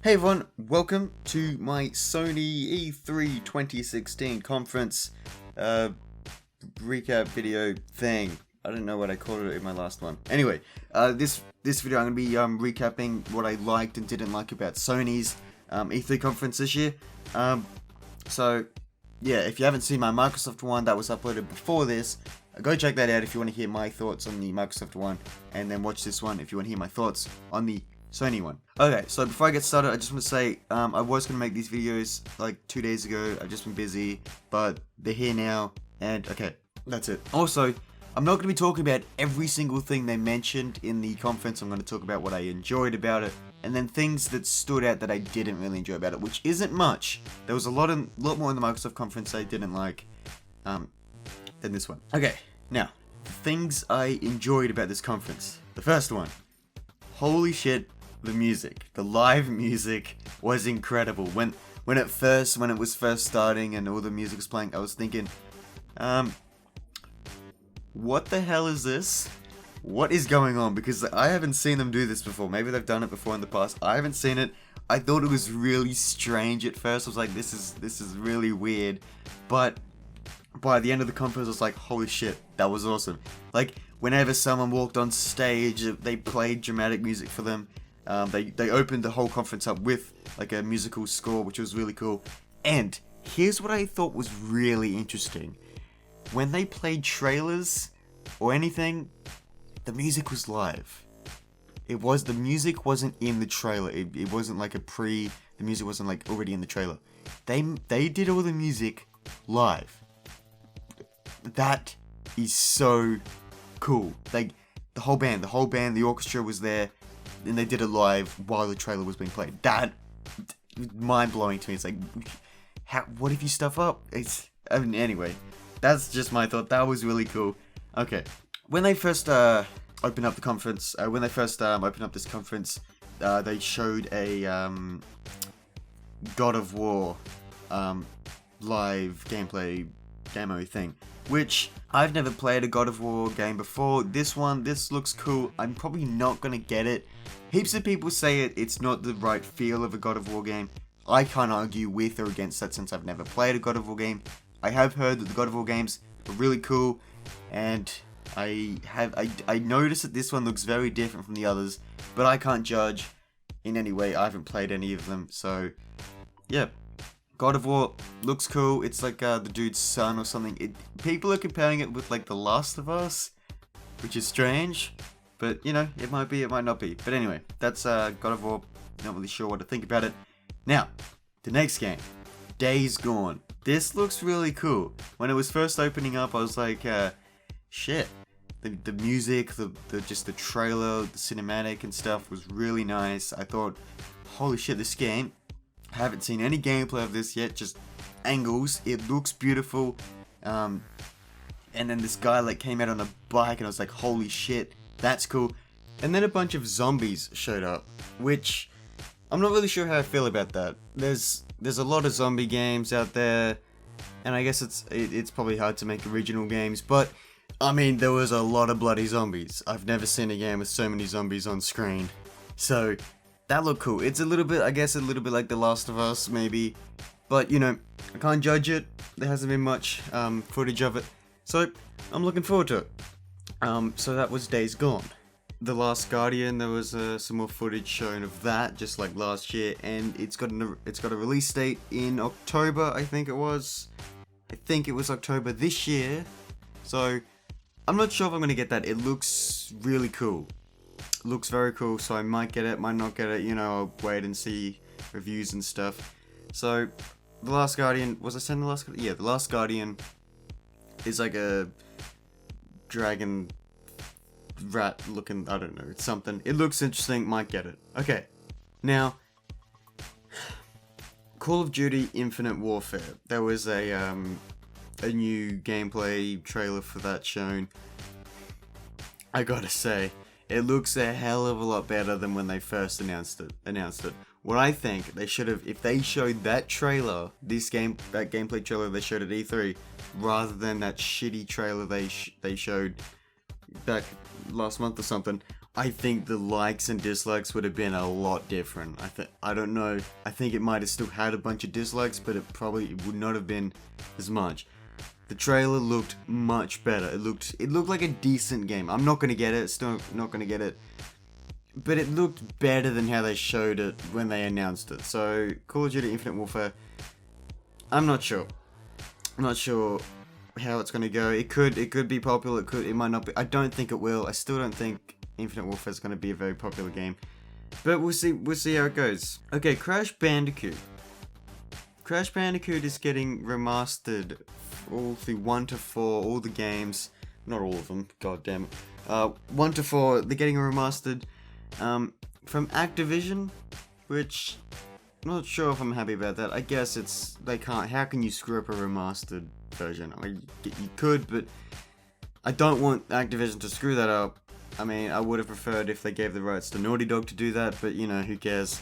Hey everyone, welcome to my Sony E3 2016 conference recap video thing. I don't know what I called it in my last one. Anyway, this video I'm going to be recapping what I liked and didn't like about Sony's E3 conference this year. So yeah, if you haven't seen my Microsoft one that was uploaded before this, go check that out if you want to hear my thoughts on the Microsoft one, and then watch this one if you want to hear my thoughts on the Sony one. Okay, so before I get started, I just want to say, I was going to make these videos like 2 days ago. I've just been busy, but they're here now, and okay, that's it. Also, I'm not going to be talking about every single thing they mentioned in the conference. I'm going to talk about what I enjoyed about it, and then things that stood out that I didn't really enjoy about it, which isn't much. There was a lot more in the Microsoft conference I didn't like than this one. Okay, now, the things I enjoyed about this conference. The first one, holy shit, the music. The live music was incredible. When it was first starting and all the music was playing, I was thinking, what the hell is this? What is going on? Because I haven't seen them do this before. Maybe they've done it before in the past. I haven't seen it. I thought it was really strange at first. I was like, this is really weird. But by the end of the conference, I was like, holy shit, that was awesome. Like, whenever someone walked on stage, they played dramatic music for them. They opened the whole conference up with like a musical score, which was really cool. And here's what I thought was really interesting. When they played trailers or anything, the music was live. The music wasn't in the trailer. It wasn't like the music wasn't like already in the trailer. They did all the music live. That is so cool. Like, the whole band, the orchestra was there, and they did it live while the trailer was being played. That, mind-blowing to me. It's like, what if you stuff up? Anyway, that's just my thought. That was really cool. Okay, when they first opened up the conference, opened up this conference, they showed a God of War live gameplay demo thing, which I've never played a God of War game before. This looks cool. I'm probably not gonna get it. Heaps of people say it's not the right feel of a God of War game. I can't argue with or against that since I've never played a God of War game. I have heard that the God of War games are really cool, and I noticed that this one looks very different from the others, but I can't judge in any way. I haven't played any of them, so yeah. God of War looks cool. It's like the dude's son or something. People are comparing it with like The Last of Us, which is strange, but you know, it might be, it might not be. But anyway, that's God of War. Not really sure what to think about it. Now, the next game, Days Gone. This looks really cool. When it was first opening up, I was like, shit. The music, just the trailer, the cinematic and stuff was really nice. I thought, holy shit, this game. I haven't seen any gameplay of this yet, just angles. It looks beautiful. And then this guy like came out on a bike, and I was like, holy shit, that's cool. And then a bunch of zombies showed up, which I'm not really sure how I feel about that. There's a lot of zombie games out there, and I guess it's probably hard to make original games, but I mean, there was a lot of bloody zombies. I've never seen a game with so many zombies on screen. So that looked cool. It's a little bit like The Last of Us, maybe. But, you know, I can't judge it. There hasn't been much footage of it. So, I'm looking forward to it. So that was Days Gone. The Last Guardian, there was some more footage shown of that, just like last year. And it's got a release date in October, I think it was. I think it was October this year. So, I'm not sure if I'm going to get that. It looks really cool. Looks very cool, so I might get it, might not get it, you know, I'll wait and see reviews and stuff. So, The Last Guardian, was I saying The Last Guardian? Yeah, The Last Guardian is like a dragon rat looking, I don't know, it's something. It looks interesting, might get it. Okay, now, Call of Duty Infinite Warfare. There was a new gameplay trailer for that shown. I gotta say, it looks a hell of a lot better than when they first announced it. What I think they should have, if they showed that trailer, that gameplay trailer they showed at E3, rather than that shitty trailer they showed back last month or something. I think the likes and dislikes would have been a lot different. I don't know. I think it might have still had a bunch of dislikes, but it probably would not have been as much. The trailer looked much better. It looked like a decent game. I'm not gonna get it. Still not gonna get it. But it looked better than how they showed it when they announced it. So Call of Duty Infinite Warfare. I'm not sure. I'm not sure how it's gonna go. It could be popular. It might not be. I don't think it will. I still don't think Infinite Warfare is gonna be a very popular game. But we'll see. We'll see how it goes. Okay, Crash Bandicoot. Crash Bandicoot is getting remastered all through 1 to 4, all the games. Not all of them, god damn it. 1 to 4, they're getting remastered from Activision, which I'm not sure if I'm happy about that. I guess they can't. How can you screw up a remastered version? I mean, you could, but I don't want Activision to screw that up. I mean, I would have preferred if they gave the rights to Naughty Dog to do that, but you know, who cares?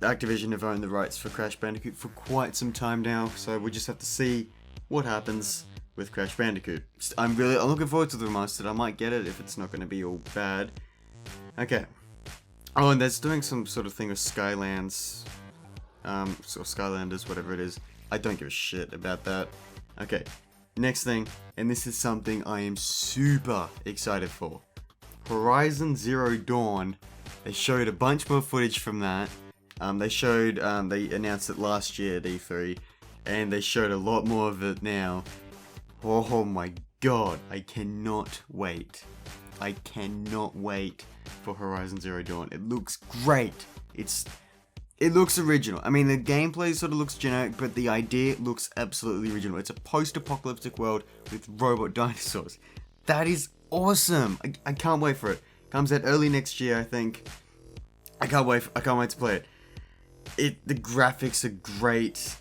Activision have owned the rights for Crash Bandicoot for quite some time now, so we'll just have to see what happens with Crash Bandicoot. I'm looking forward to the remastered. I might get it if it's not going to be all bad. Okay. Oh, and there's doing some sort of thing with Skylands, or Skylanders, whatever it is. I don't give a shit about that. Okay. Next thing, and this is something I am super excited for. Horizon Zero Dawn. They showed a bunch more footage from that. They announced it last year at E3, and they showed a lot more of it now. Oh my god, I cannot wait. I cannot wait for Horizon Zero Dawn. It looks great. It looks original. I mean, the gameplay sort of looks generic, but the idea looks absolutely original. It's a post-apocalyptic world with robot dinosaurs. That is awesome. I can't wait for it. Comes out early next year, I think. I can't wait to play it. The graphics are great.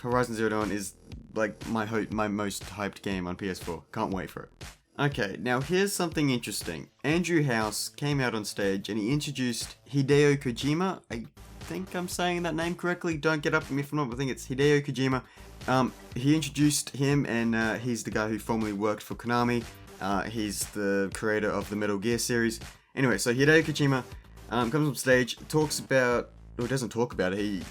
Horizon Zero Dawn is like my most hyped game on PS4. Can't wait for it. Okay, now here's something interesting. Andrew House came out on stage and he introduced Hideo Kojima. I think I'm saying that name correctly. Don't get up at me if I'm not. I think it's Hideo Kojima. He introduced him, and he's the guy who formerly worked for Konami. He's the creator of the Metal Gear series. Anyway, so Hideo Kojima comes on stage, talks about, or doesn't talk about it.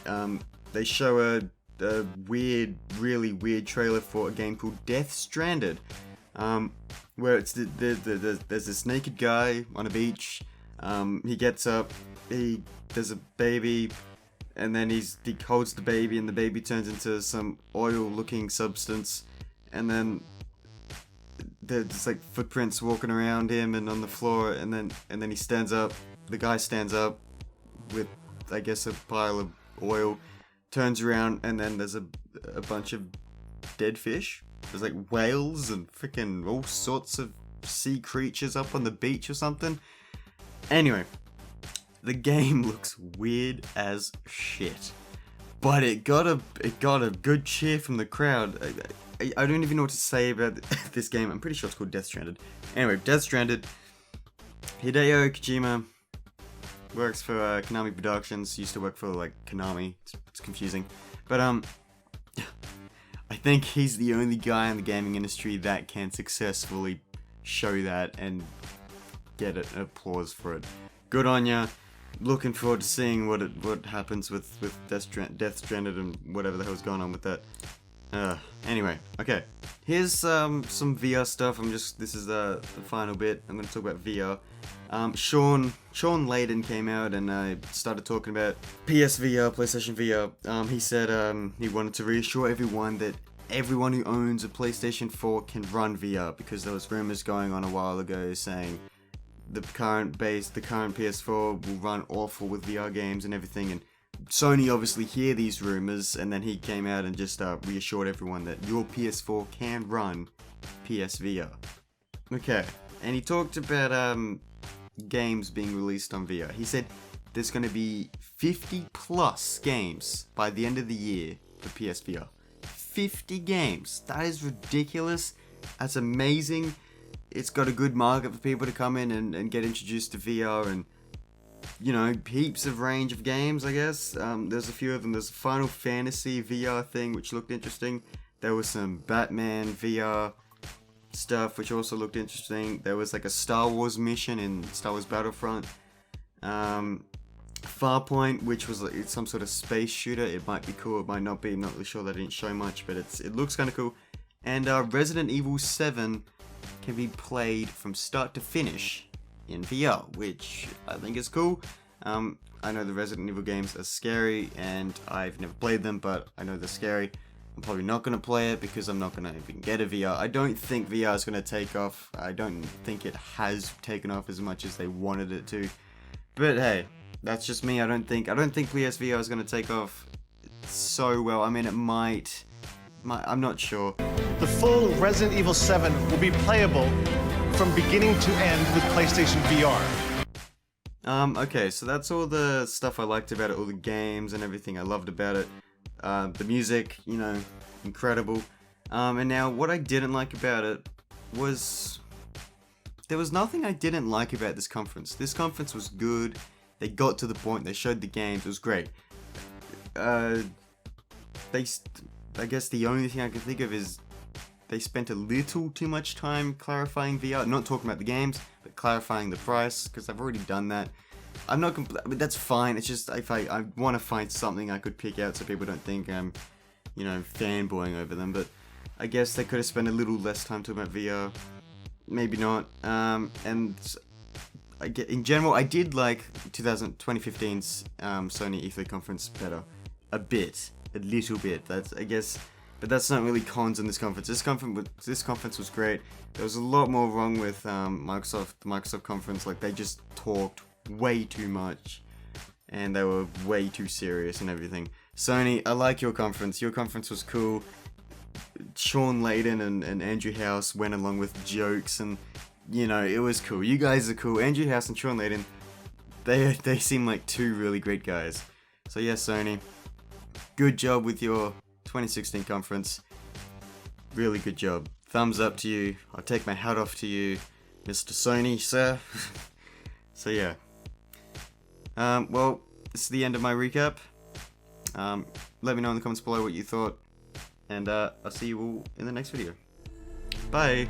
They show a really weird trailer for a game called Death Stranded, where it's there's this naked guy on a beach. He gets up, there's a baby, and then he holds the baby, and the baby turns into some oil-looking substance, and then there's like footprints walking around him and on the floor, and then he stands up. The guy stands up with, I guess, a pile of oil, turns around, and then there's a bunch of dead fish. There's like whales and freaking all sorts of sea creatures up on the beach or something. Anyway, the game looks weird as shit, but it got a good cheer from the crowd. I don't even know what to say about this game. I'm pretty sure it's called Death Stranded. Anyway, Death Stranded. Hideo Kojima works for Konami Productions. Used to work for like Konami. It's confusing, but I think he's the only guy in the gaming industry that can successfully show that and get an applause for it. Good on ya. Looking forward to seeing what happens with Death Stranded and whatever the hell's going on with that. Anyway, okay. Here's some VR stuff. This is the final bit. I'm going to talk about VR. Sean Layden came out and started talking about PSVR, PlayStation VR. He said he wanted to reassure everyone that everyone who owns a PlayStation 4 can run VR, because there was rumors going on a while ago saying the current PS4 will run awful with VR games and everything, and Sony obviously hear these rumors, and then he came out and just reassured everyone that your PS4 can run PSVR. Okay, and he talked about games being released on VR. He said there's going to be 50 plus games by the end of the year for PSVR. 50 games. That is ridiculous. That's amazing. It's got a good market for people to come in and get introduced to VR, and you know, heaps of range of games, I guess. There's a few of them. There's a Final Fantasy VR thing, which looked interesting. There was some Batman VR stuff, which also looked interesting. There was like a Star Wars mission in Star Wars Battlefront. Farpoint, which was like, it's some sort of space shooter. It might be cool, it might not be. I'm not really sure. They didn't show much, but it looks kind of cool. And Resident Evil 7 can be played from start to finish in VR, which I think is cool. I know the Resident Evil games are scary, and I've never played them, but I know they're scary. I'm probably not going to play it because I'm not going to even get a VR. I don't think VR is going to take off. I don't think it has taken off as much as they wanted it to. But hey, that's just me. I don't think PSVR is going to take off so well. I mean, it might. I'm not sure. The full Resident Evil 7 will be playable from beginning to end with PlayStation VR. Okay, so that's all the stuff I liked about it, all the games and everything I loved about it. The music, you know, incredible. And now what I didn't like about it was... there was nothing I didn't like about this conference. This conference was good. They got to the point, they showed the games, it was great. I guess the only thing I can think of is they spent a little too much time clarifying VR. Not talking about the games, but clarifying the price, because I've already done that. I'm not I mean, that's fine. It's just if I want to find something I could pick out so people don't think I'm, you know, fanboying over them. But I guess they could have spent a little less time talking about VR. Maybe not. And in general, I did like 2015's Sony E3 conference better. A little bit. That's, I guess, but that's not really cons in this conference. This conference was great. There was a lot more wrong with the Microsoft conference. Like, they just talked way too much, and they were way too serious and everything. Sony, I like your conference. Your conference was cool. Sean Layden and Andrew House went along with jokes, and you know, it was cool. You guys are cool. Andrew House and Sean Layden, they seem like two really great guys. So yeah, Sony, good job with your 2016 conference. Really good job. Thumbs up to you. I'll take my hat off to you, Mr. Sony, sir. So yeah. Well, this is the end of my recap. Let me know in the comments below what you thought. And I'll see you all in the next video. Bye!